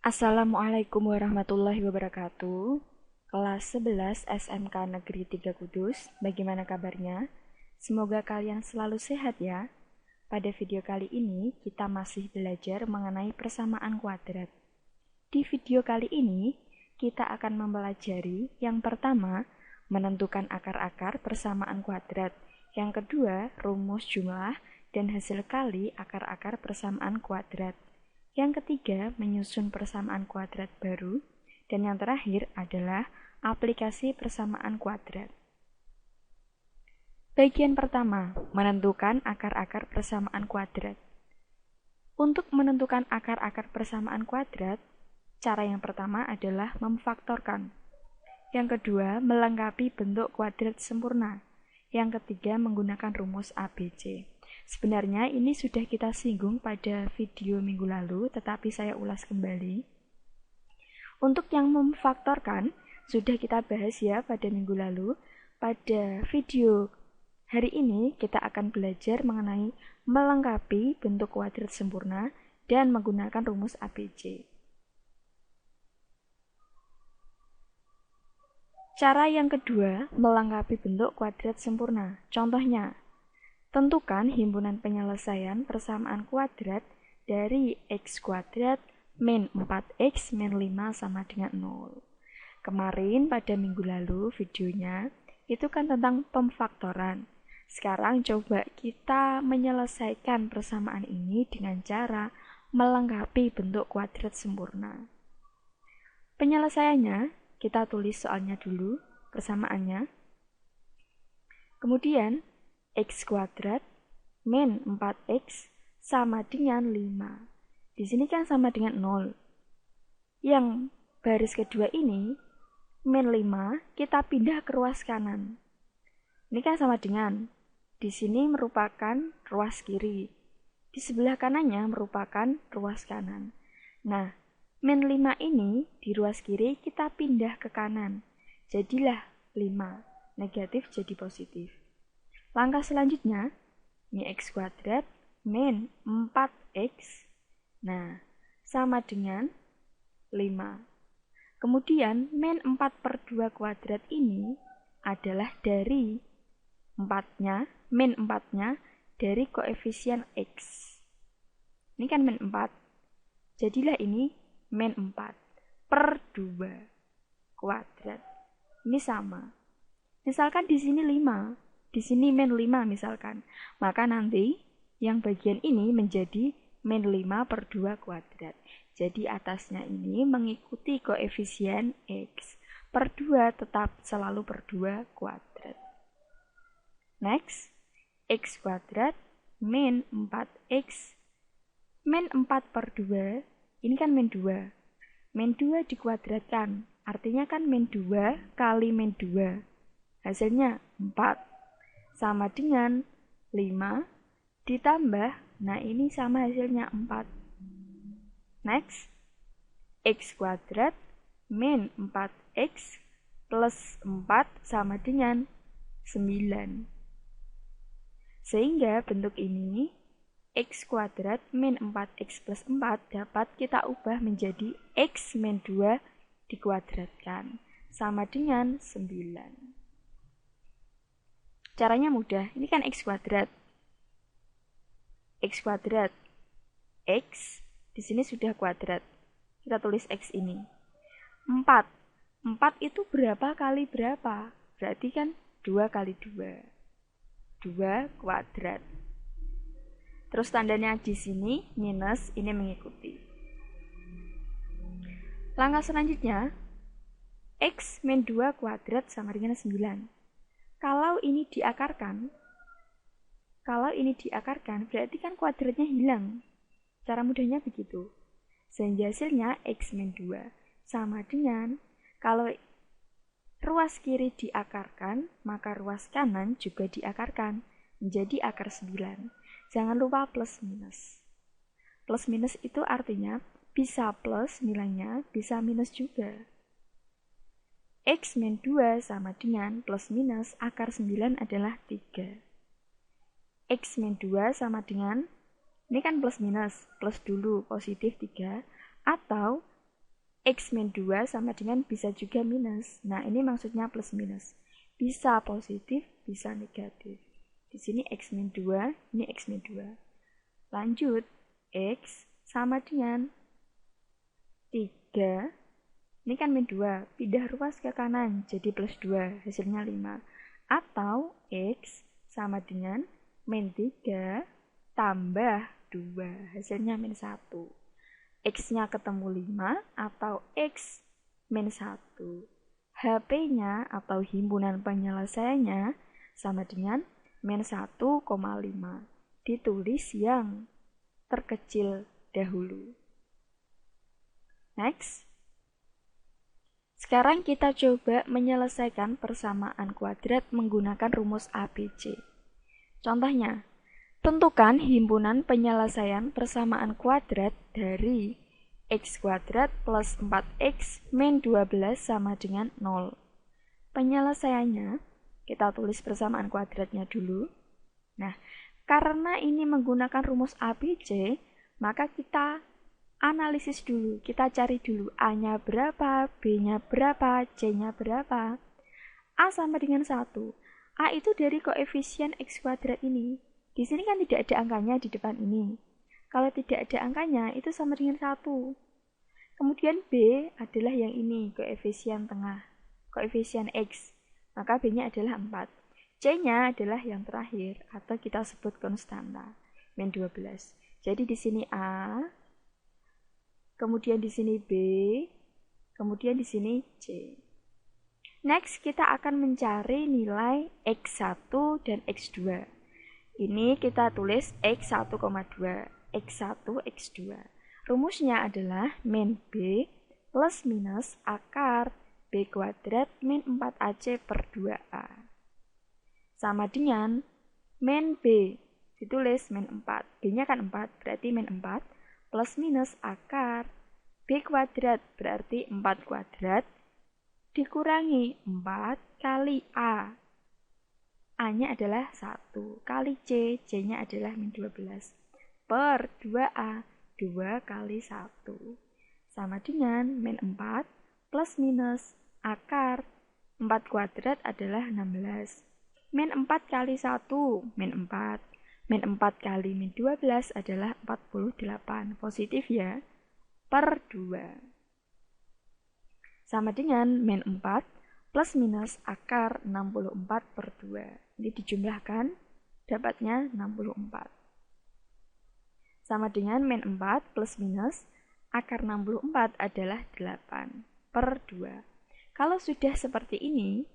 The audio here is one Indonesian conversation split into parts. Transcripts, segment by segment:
Assalamualaikum warahmatullahi wabarakatuh. Kelas 11 SMK Negeri 3 Kudus, bagaimana kabarnya? Semoga kalian selalu sehat ya. Pada video kali ini, kita masih belajar mengenai persamaan kuadrat. Di video kali ini, kita akan mempelajari yang pertama, menentukan akar-akar persamaan kuadrat. Yang kedua, rumus jumlah dan hasil kali akar-akar persamaan kuadrat. Yang ketiga, menyusun persamaan kuadrat baru. Dan yang terakhir adalah aplikasi persamaan kuadrat. Bagian pertama, menentukan akar-akar persamaan kuadrat. Untuk menentukan akar-akar persamaan kuadrat, cara yang pertama adalah memfaktorkan. Yang kedua, melengkapi bentuk kuadrat sempurna. Yang ketiga, menggunakan rumus ABC. Sebenarnya ini sudah kita singgung pada video minggu lalu, tetapi saya ulas kembali. Untuk yang memfaktorkan, sudah kita bahas ya pada minggu lalu. Pada video hari ini, kita akan belajar mengenai melengkapi bentuk kuadrat sempurna dan menggunakan rumus ABC. Cara yang kedua, melengkapi bentuk kuadrat sempurna. Contohnya, tentukan himpunan penyelesaian persamaan kuadrat dari x kuadrat min 4x min 5 sama dengan 0. Kemarin pada minggu lalu videonya itu kan tentang pemfaktoran. Sekarang coba kita menyelesaikan persamaan ini dengan cara melengkapi bentuk kuadrat sempurna. Penyelesaiannya, kita tulis soalnya dulu, persamaannya. Kemudian, x kuadrat min 4x sama dengan 5. Di sini kan sama dengan 0. Yang baris kedua ini, min 5, kita pindah ke ruas kanan. Ini kan sama dengan, di sini merupakan ruas kiri. Di sebelah kanannya merupakan ruas kanan. Nah, min 5 ini di ruas kiri kita pindah ke kanan. Jadilah 5, negatif jadi positif. Langkah selanjutnya, ini x kuadrat min 4x, nah, sama dengan 5. Kemudian, min 4 per 2 kuadrat ini adalah dari 4-nya, min 4-nya dari koefisien x. Ini kan min 4, jadilah ini min 4 per 2 kuadrat. Ini sama. Misalkan di sini 5. Di sini min 5 misalkan. Maka nanti yang bagian ini menjadi min 5 per 2 kuadrat. Jadi atasnya ini mengikuti koefisien x. Per 2 tetap selalu per 2 kuadrat. Next, x kuadrat min 4x. Min 4 per 2, ini kan min 2. Min 2 dikuadratkan, artinya kan min 2 kali min 2. Hasilnya 4. Sama dengan 5 ditambah, nah ini sama hasilnya 4. Next, x kuadrat min 4x plus 4 sama dengan 9. Sehingga bentuk ini, x kuadrat min 4x plus 4 dapat kita ubah menjadi x min 2 dikuadratkan, sama dengan 9. Caranya mudah, ini kan x kuadrat. X kuadrat. X, di sini sudah kuadrat. Kita tulis x ini. 4. 4 itu berapa kali berapa? Berarti kan 2 kali 2. 2 kuadrat. Terus tandanya di sini, minus, ini mengikuti. Langkah selanjutnya, x min 2 kuadrat sama dengan 9. Kalau ini diakarkan, berarti kan kuadratnya hilang. Cara mudahnya begitu. Sehingga hasilnya x min 2 sama dengan, kalau ruas kiri diakarkan, maka ruas kanan juga diakarkan menjadi akar 9. Jangan lupa plus minus. Plus minus itu artinya bisa plus nilainya, bisa minus juga. X min 2 sama dengan plus minus akar 9 adalah 3. X min 2 sama dengan, ini kan plus minus, plus dulu positif 3, atau X min 2 sama dengan bisa juga minus. Nah, ini maksudnya plus minus. Bisa positif, bisa negatif. Di sini X min 2, ini X min 2. Lanjut, X sama dengan 3. Ini kan min 2, pindah ruas ke kanan, jadi plus 2, hasilnya 5. Atau X sama dengan min 3 tambah 2, hasilnya min 1. X-nya ketemu 5 atau X min 1. HP-nya atau himpunan penyelesaiannya sama dengan min 1,5. Ditulis yang terkecil dahulu. Next. Sekarang kita coba menyelesaikan persamaan kuadrat menggunakan rumus ABC. Contohnya, tentukan himpunan penyelesaian persamaan kuadrat dari X kuadrat plus 4X min 12 sama dengan 0. Penyelesaiannya, kita tulis persamaan kuadratnya dulu. Nah, karena ini menggunakan rumus ABC, maka kita analisis dulu, kita cari dulu A-nya berapa, B-nya berapa, C-nya berapa. A sama dengan 1. A itu dari koefisien X kuadrat ini. Di sini kan tidak ada angkanya di depan ini. Kalau tidak ada angkanya, itu sama dengan 1. Kemudian B adalah yang ini, koefisien tengah, koefisien X. Maka B-nya adalah 4. C-nya adalah yang terakhir, atau kita sebut konstanta, min 12. Jadi di sini A, kemudian di sini B, kemudian di sini C. Next, kita akan mencari nilai X1 dan X2. Ini kita tulis X1,2, X1, X2. Rumusnya adalah min B plus minus akar B kuadrat min 4AC per 2A. Sama dengan min B, ditulis min 4. B-nya kan 4, berarti min 4. Plus minus akar B kuadrat, berarti 4 kuadrat, dikurangi 4 kali A. A-nya adalah 1, kali C, C-nya adalah min 12. Per 2A, 2 kali 1. Sama dengan min 4 plus minus akar 4 kuadrat adalah 16. Min 4 kali 1, min 4. Min 4 kali min 12 adalah 48. Positif ya. Per 2. Sama dengan min 4 plus minus akar 64 per 2. Ini dijumlahkan, dapatnya 64. Sama dengan min 4 plus minus akar 64 adalah 8 per 2. Kalau sudah seperti ini,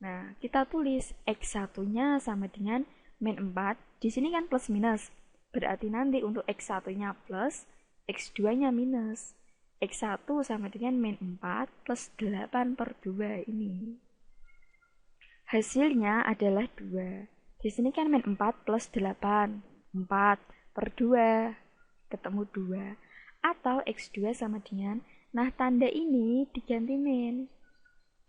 nah kita tulis X1-nya sama dengan min 4, di sini kan plus minus, berarti nanti untuk X1-nya plus, X2-nya minus. X1 sama dengan min 4 plus 8 per 2 ini. Hasilnya adalah 2. Di sini kan min 4 plus 8, 4 per 2, ketemu 2. Atau X2 sama dengan, nah tanda ini diganti min.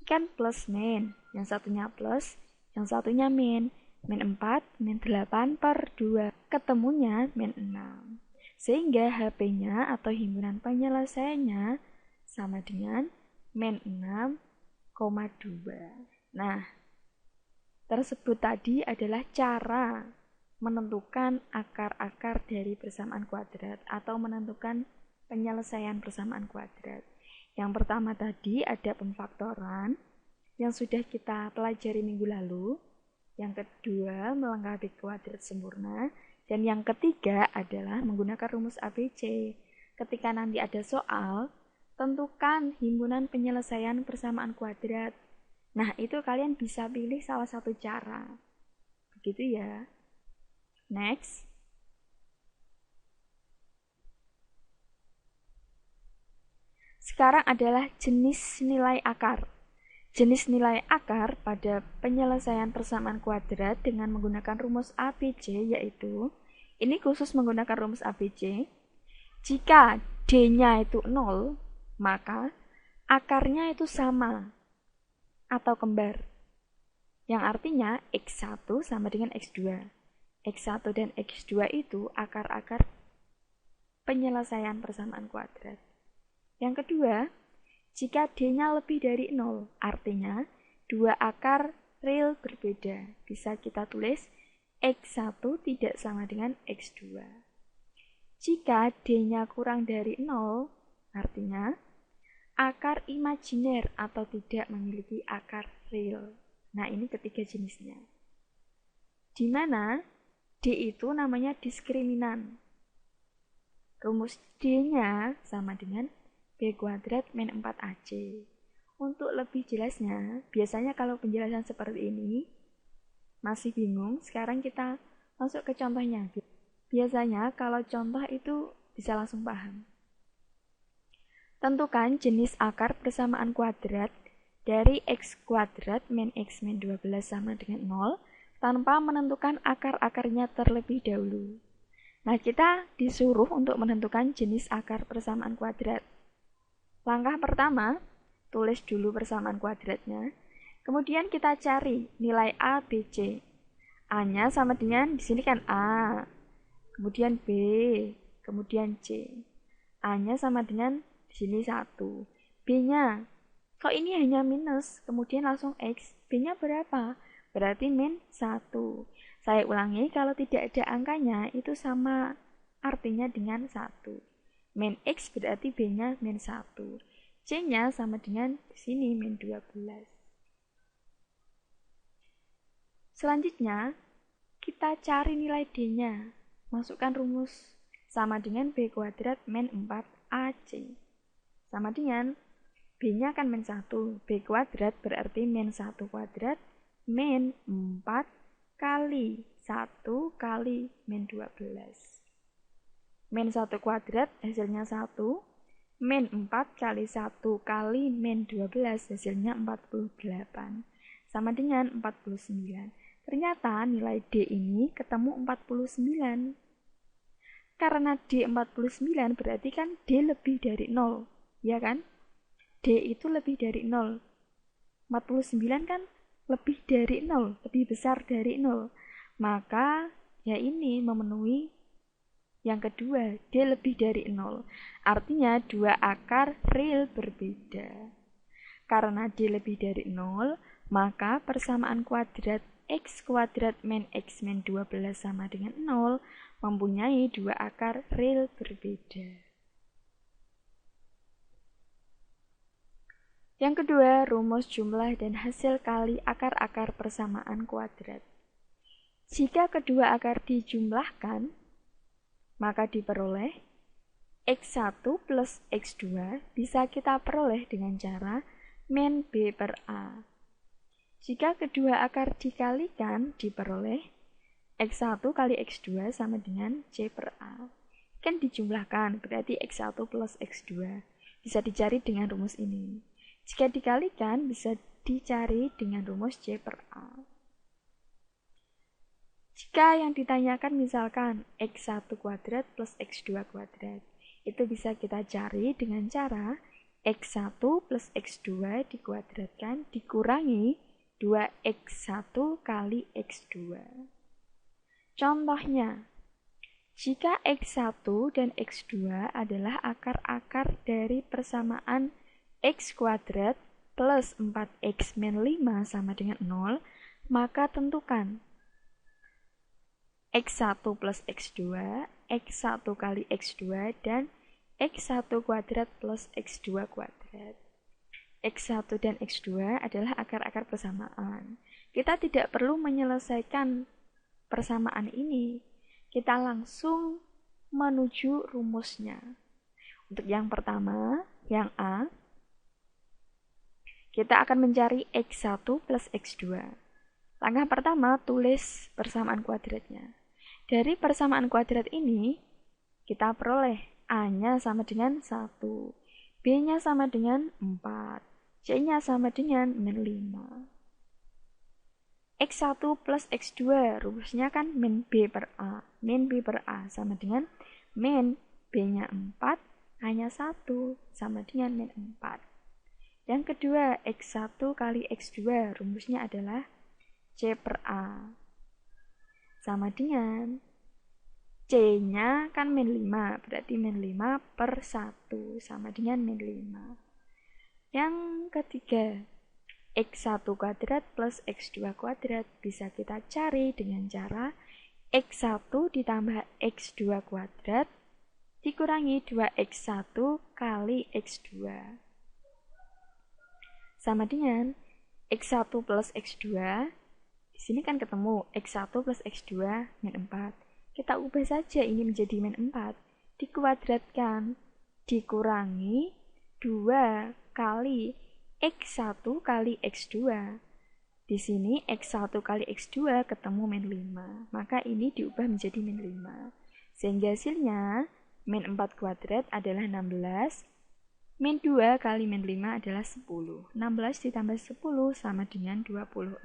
Kan plus min, yang satunya plus, yang satunya min. Min 4, min 8 per 2, ketemunya min 6. Sehingga HP-nya atau himpunan penyelesaiannya sama dengan min 6,2. Nah, tersebut tadi adalah cara menentukan akar-akar dari persamaan kuadrat atau menentukan penyelesaian persamaan kuadrat. Yang pertama tadi ada pemfaktoran yang sudah kita pelajari minggu lalu. Yang kedua, melengkapi kuadrat sempurna. Dan yang ketiga adalah menggunakan rumus ABC. Ketika nanti ada soal, tentukan himpunan penyelesaian persamaan kuadrat. Nah, itu kalian bisa pilih salah satu cara. Begitu ya. Next. Sekarang adalah jenis nilai akar. Jenis nilai akar pada penyelesaian persamaan kuadrat dengan menggunakan rumus ABC yaitu, ini khusus menggunakan rumus ABC, jika D-nya itu 0, maka akarnya itu sama atau kembar. Yang artinya X1 sama dengan X2. X1 dan X2 itu akar-akar penyelesaian persamaan kuadrat. Yang kedua, jika D-nya lebih dari 0, artinya dua akar real berbeda. Bisa kita tulis X1 tidak sama dengan X2. Jika D-nya kurang dari 0, artinya akar imajiner atau tidak memiliki akar real. Nah, ini ketiga jenisnya. Di mana D itu namanya diskriminan. Rumus D-nya sama dengan B kuadrat min 4AC. Untuk lebih jelasnya, biasanya kalau penjelasan seperti ini masih bingung, sekarang kita masuk ke contohnya. Biasanya kalau contoh itu bisa langsung paham. Tentukan jenis akar persamaan kuadrat dari X kuadrat min X min 12 sama dengan 0 tanpa menentukan akar-akarnya terlebih dahulu. Nah, kita disuruh untuk menentukan jenis akar persamaan kuadrat. Langkah pertama, tulis dulu persamaan kuadratnya. Kemudian kita cari nilai A, B, C. A-nya sama dengan, di sini kan A. Kemudian B, kemudian C. A-nya sama dengan di sini 1. B-nya, kok ini hanya minus, kemudian langsung X. B-nya berapa? Berarti min 1. Saya ulangi, kalau tidak ada angkanya, itu sama artinya dengan 1. Min X berarti B-nya min 1. C-nya sama dengan di sini min 12. Selanjutnya, kita cari nilai D-nya. Masukkan rumus sama dengan B kuadrat min 4AC. Sama dengan B-nya kan min 1. B kuadrat berarti min 1 kuadrat min 4 kali 1 kali min 12. Min 1 kuadrat hasilnya 1. Min 4 kali 1 kali min 12 hasilnya 48. Sama dengan 49. Ternyata nilai D ini ketemu 49. Karena D 49 berarti kan D lebih dari 0. Ya kan? D itu lebih dari 0. 49 kan lebih dari 0, lebih besar dari 0. Maka ya ini memenuhi yang kedua, D lebih dari 0. Artinya dua akar real berbeda. Karena D lebih dari 0, maka persamaan kuadrat X kuadrat min X min 12 sama dengan 0 mempunyai dua akar real berbeda. Yang kedua, rumus jumlah dan hasil kali akar-akar persamaan kuadrat. Jika kedua akar dijumlahkan, maka diperoleh X1 plus X2 bisa kita peroleh dengan cara min B per A. Jika kedua akar dikalikan, diperoleh X1 kali X2 sama dengan C per A. Kan dijumlahkan, berarti X1 plus X2. Bisa dicari dengan rumus ini. Jika dikalikan, bisa dicari dengan rumus C per A. Jika yang ditanyakan misalkan X1 kuadrat plus X2 kuadrat, itu bisa kita cari dengan cara X1 plus X2 dikuadratkan dikurangi 2X1 kali X2. Contohnya, jika X1 dan X2 adalah akar-akar dari persamaan X kuadrat plus 4X min 5 sama dengan 0, maka tentukan X1 plus X2, X1 kali X2, dan X1 kuadrat plus X2 kuadrat. X1 dan X2 adalah akar-akar persamaan. Kita tidak perlu menyelesaikan persamaan ini. Kita langsung menuju rumusnya. Untuk yang pertama, yang A, kita akan mencari X1 plus X2. Langkah pertama, tulis persamaan kuadratnya. Dari persamaan kuadrat ini, kita peroleh A-nya sama dengan 1, B-nya sama dengan 4, C-nya sama dengan min 5. X1 plus X2, rumusnya kan min B per A. Min B per A sama dengan min B-nya 4, A-nya 1, sama dengan min 4. Yang kedua, X1 kali X2, rumusnya adalah C per A. Sama dengan C-nya kan min 5, berarti min 5 per 1 sama dengan min 5. Yang ketiga, X1 kuadrat plus X2 kuadrat bisa kita cari dengan cara X1 ditambah X2 kuadrat dikurangi 2X1 kali X2. Sama dengan X1 plus X2, di sini kan ketemu X1 plus X2 min 4. Kita ubah saja ini menjadi min 4, dikuadratkan, dikurangi 2 kali X1 kali X2. Di sini X1 kali X2 ketemu min 5, maka ini diubah menjadi min 5. Sehingga hasilnya min 4 kuadrat adalah 16, min 2 kali min 5 adalah 10. 16 ditambah 10 sama dengan 26.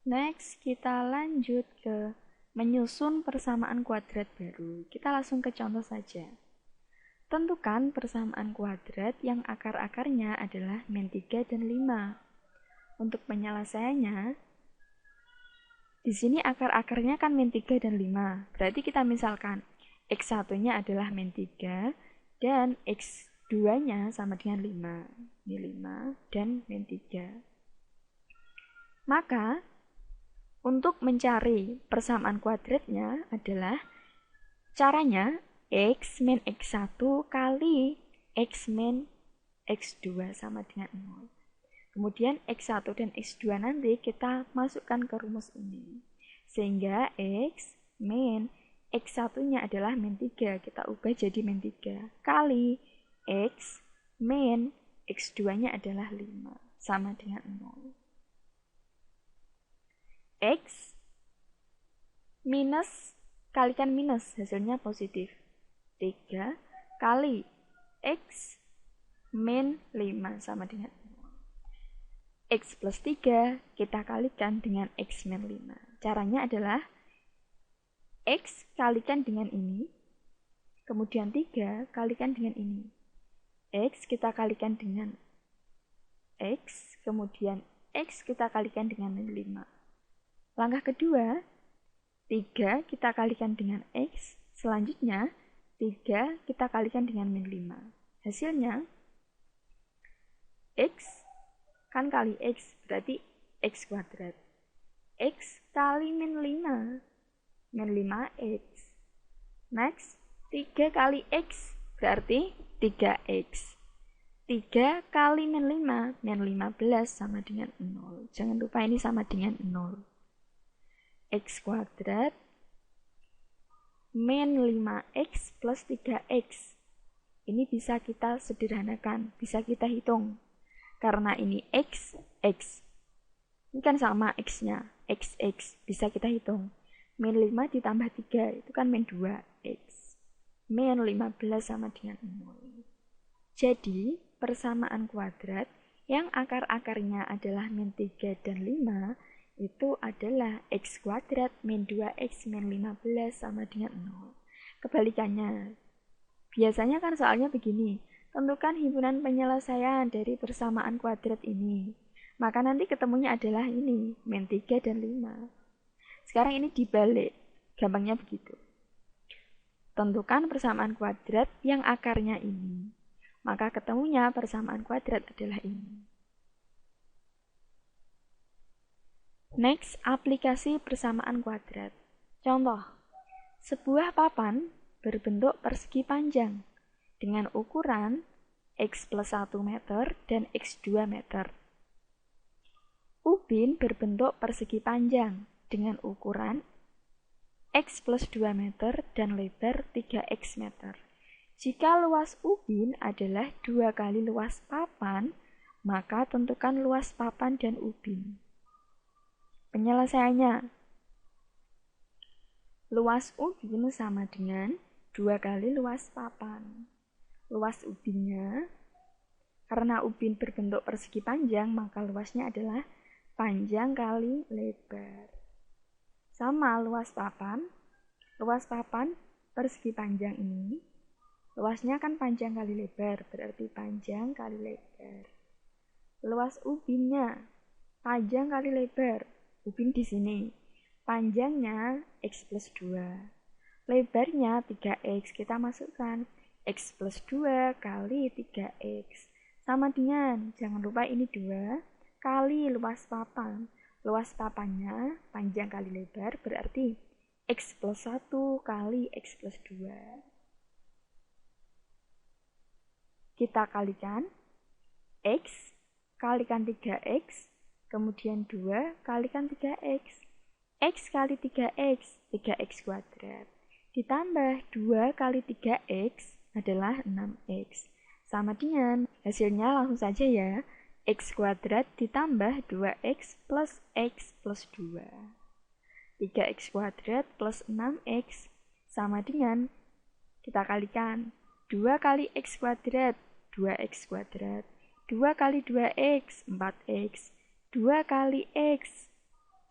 Next, kita lanjut ke menyusun persamaan kuadrat baru. Kita langsung ke contoh saja. Tentukan persamaan kuadrat yang akar-akarnya adalah min 3 dan 5. Untuk penyelesaiannya, di sini akar-akarnya kan min 3 dan 5. Berarti kita misalkan X1-nya adalah min 3 dan X2-nya sama dengan 5. Ini 5 dan min 3. Maka, untuk mencari persamaan kuadratnya adalah caranya X min X1 kali X min X2 sama dengan 0. Kemudian X1 dan X2 nanti kita masukkan ke rumus ini. Sehingga X min X1-nya adalah min 3, kita ubah jadi min 3, kali X min X2-nya adalah 5, sama dengan 0. X minus kalikan minus, hasilnya positif. 3 kali X min 5 sama dengan 0. X plus 3 kita kalikan dengan X min 5. Caranya adalah X kalikan dengan ini, kemudian 3 kalikan dengan ini. X kita kalikan dengan X, kemudian X kita kalikan dengan min 5. Langkah kedua, 3 kita kalikan dengan X, selanjutnya 3 kita kalikan dengan min 5. Hasilnya, X kan kali X, berarti X kuadrat. X kali min 5, min 5X. Next, 3 kali X, berarti 3X. 3 kali min 5, min 15 sama dengan 0. Jangan lupa ini sama dengan 0. X kuadrat min 5X plus 3X. Ini bisa kita sederhanakan, bisa kita hitung. Karena ini X, X. Ini kan sama X-nya, XX. Bisa kita hitung. Min 5 ditambah 3, itu kan min 2X. Min 15 sama dengan 0. Jadi, persamaan kuadrat yang akar-akarnya adalah min 3 dan 5, itu adalah X kuadrat min 2X min 15 sama dengan 0. Kebalikannya, biasanya kan soalnya begini, tentukan himpunan penyelesaian dari persamaan kuadrat ini. Maka nanti ketemunya adalah ini, min 3 dan 5. Sekarang ini dibalik, gampangnya begitu. Tentukan persamaan kuadrat yang akarnya ini. Maka ketemunya persamaan kuadrat adalah ini. Next, aplikasi persamaan kuadrat. Contoh, sebuah papan berbentuk persegi panjang dengan ukuran X plus 1 meter dan X 2 meter. Ubin berbentuk persegi panjang dengan ukuran X plus 2 meter dan lebar 3X meter. Jika luas ubin adalah 2 kali luas papan, maka tentukan luas papan dan ubin. Penyelesaiannya, luas ubin sama dengan 2 kali luas papan. Luas ubinnya, karena ubin berbentuk persegi panjang, maka luasnya adalah panjang kali lebar. Sama luas papan persegi panjang ini, luasnya kan panjang kali lebar, berarti panjang kali lebar. Luas ubinnya, panjang kali lebar. Ubin di sini. Panjangnya X plus 2. Lebarnya 3X. Kita masukkan X plus 2 kali 3X. Sama dengan, jangan lupa ini 2 kali luas papan. Luas papannya panjang kali lebar berarti X plus 1 kali X plus 2. Kita kalikan X kalikan 3X, kemudian 2 kalikan 3X. X kali 3X, 3X kuadrat. Ditambah 2 kali 3X adalah 6X. Sama dengan, hasilnya langsung saja ya. X kuadrat ditambah 2X plus X plus 2. 3X kuadrat plus 6X sama dengan, kita kalikan 2 kali X kuadrat, 2X kuadrat. 2 kali 2X, 4X. 2 kali X,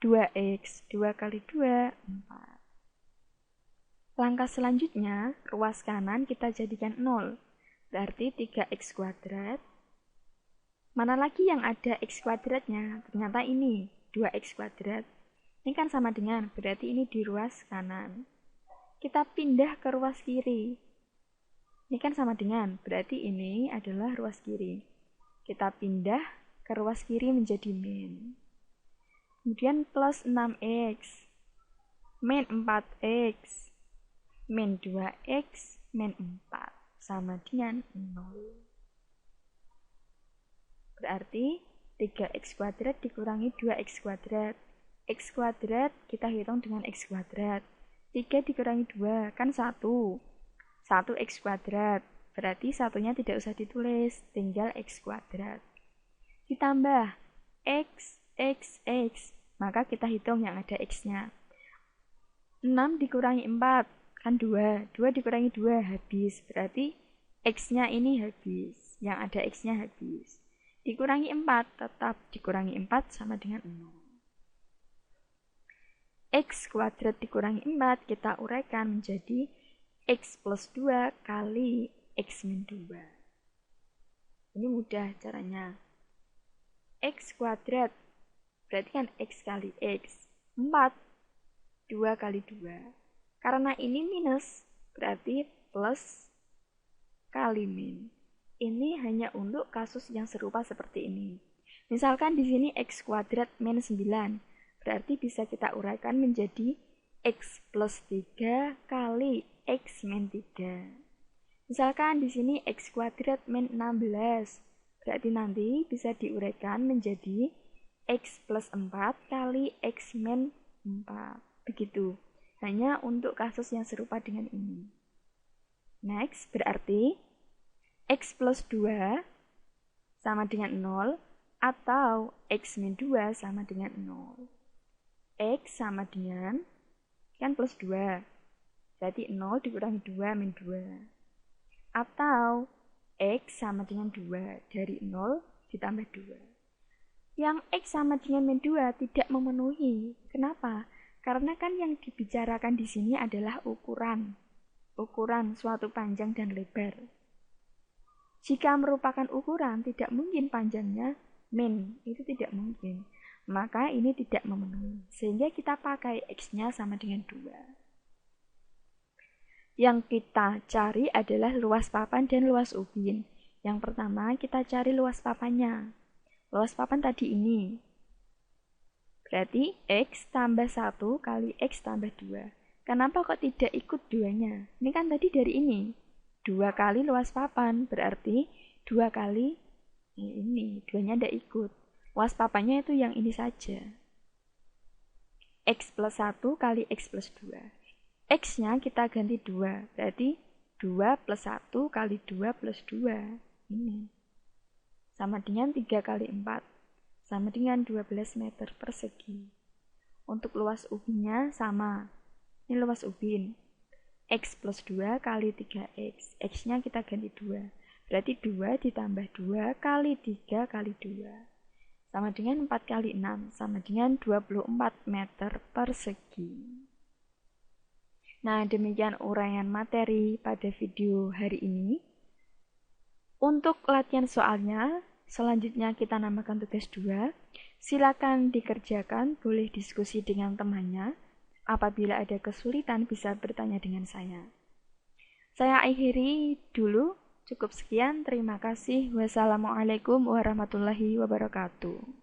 2X, 2 kali 2, 4. Langkah selanjutnya, ruas kanan kita jadikan 0. Berarti 3X kuadrat. Mana lagi yang ada X kuadratnya? Ternyata ini, 2X kuadrat. Ini kan sama dengan, berarti ini di ruas kanan. Kita pindah ke ruas kiri. Ini kan sama dengan, berarti ini adalah ruas kiri. Kita pindah ke ruas kiri menjadi min. Kemudian plus 6X, min 4X, min 2X, min 4, sama dengan 0. Berarti 3X kuadrat dikurangi 2X kuadrat. X kuadrat kita hitung dengan X kuadrat. 3 dikurangi 2, kan 1. 1X kuadrat, berarti satunya tidak usah ditulis, tinggal X kuadrat. Ditambah X, maka kita hitung yang ada X-nya. 6 dikurangi 4, kan 2. 2 dikurangi 2, habis. Berarti X-nya ini habis. Yang ada X-nya habis. Dikurangi 4, tetap dikurangi 4 sama dengan 0. X kuadrat dikurangi 4, kita uraikan menjadi X plus 2 kali X min 2. Ini mudah caranya. X kuadrat, berarti kan X kali X. 4, 2 kali 2. Karena ini minus, berarti plus kali min. Ini hanya untuk kasus yang serupa seperti ini. Misalkan di sini X kuadrat min 9, berarti bisa kita uraikan menjadi X plus 3 kali X min 3. Misalkan di sini X kuadrat min 16, berarti nanti bisa diuraikan menjadi X plus 4 kali X min 4. Begitu. Hanya untuk kasus yang serupa dengan ini. Next, berarti X plus 2 sama dengan 0 atau X min 2 sama dengan 0. X sama dengan, kan plus 2. Berarti 0 dikurangi 2 min 2. Atau X sama dengan 2, dari 0 ditambah 2. Yang X sama dengan min 2 tidak memenuhi. Kenapa? Karena kan yang dibicarakan di sini adalah ukuran suatu panjang dan lebar. Jika merupakan ukuran, tidak mungkin panjangnya min, itu tidak mungkin. Maka ini tidak memenuhi, sehingga kita pakai X-nya sama dengan 2. Yang kita cari adalah luas papan dan luas ubin. Yang pertama kita cari luas papannya. Luas papan tadi ini. Berarti X tambah 1 kali X tambah 2. Kenapa kok tidak ikut 2-nya? Ini kan tadi dari ini. 2 kali luas papan, berarti 2 kali ini. 2-nya tidak ikut. Luas papannya itu yang ini saja. X plus 1 kali X plus 2. X-nya kita ganti 2. Berarti 2 plus 1 kali 2 plus 2. Ini. Sama dengan 3 kali 4. Sama dengan 12 meter persegi. Untuk luas ubinnya sama. Ini luas ubin. X plus 2 kali 3X. X-nya kita ganti 2. Berarti 2 ditambah 2 kali 3 kali 2. Sama dengan 4 kali 6. Sama dengan 24 meter persegi. Nah, demikian uraian materi pada video hari ini. Untuk latihan soalnya, selanjutnya kita namakan tugas 2. Silakan dikerjakan, boleh diskusi dengan temannya. Apabila ada kesulitan bisa bertanya dengan saya. Saya akhiri dulu, cukup sekian. Terima kasih. Wassalamualaikum warahmatullahi wabarakatuh.